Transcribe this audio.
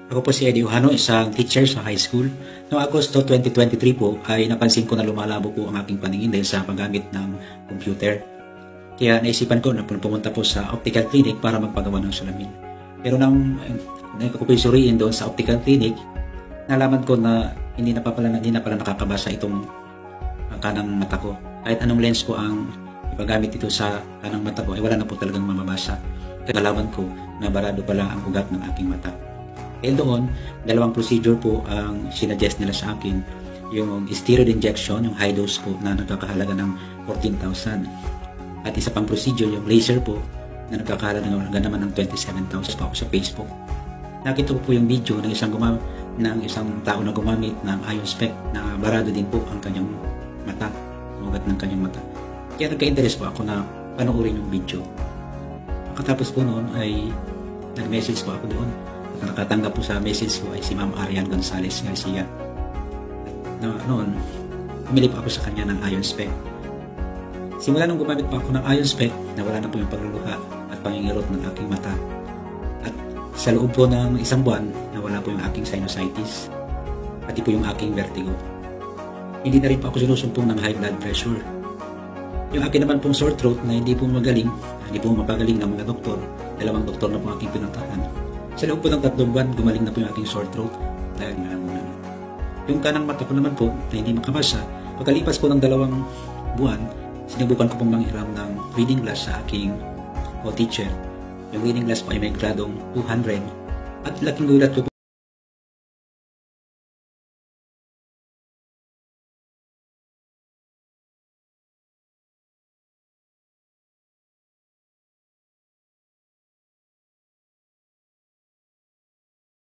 Ako po si Eddie Ohano, isang teacher sa high school. Noong Agosto 2023 po ay napansin ko na lumalabo po ang aking paningin dahil sa paggamit ng computer. Kaya naisipan ko na pumunta po sa optical clinic para magpagawa ng salamin. Pero nang ko suriin doon sa optical clinic, nalaman ko na hindi na pala nakakabasa itong kanang mata ko. Kahit anong lens ko ang ipagamit ito sa kanang mata ko, ay wala na po talagang mamabasa. Kaya nalaman ko na barado pala ang ugat ng aking mata. Dahil doon, dalawang procedure po ang sinuggest nila sa akin. Yung steroid injection, yung high dose po na nagkakahalaga ng 14,000. At isa pang procedure, yung laser po na nagkakahalaga naman ng 27,000 pa ako sa Facebook. Nakita ko po yung video ng isang tao na gumamit ng ion spec na barado din po ang kanyang mata, ang ugat ng kanyang mata. Kaya nagka-interest po ako na panoorin yung video. Pagkatapos po noon ay nag-message po ako doon. Nakatanggap po sa message ko ay si Ma'am Arian Gonzalez Garcia. Noon, pumili po ako sa kanya ng ion spec. Simula nung gumamit po ako ng ion spec, nawala na po yung pagluluha at pangingirot ng aking mata. At sa loob po ng isang buwan, nawala po yung aking sinusitis, pati po yung aking vertigo. Hindi na rin po ako sinusumpong ng high blood pressure. Yung akin naman pong sore throat na hindi po mapagaling ng mga doktor, dalawang doktor na po aking pinuntahan. Sa loob po ng 3 buwan, gumaling na po yung aking sore throat. Dahil yung kanang mata ko naman po na hindi makabasa, pagkalipas po ng 2 buwan, sinubukan ko pong manghiram ng reading glass sa aking teacher. Yung reading glass po ay may gradong 200 at laking gulat ko po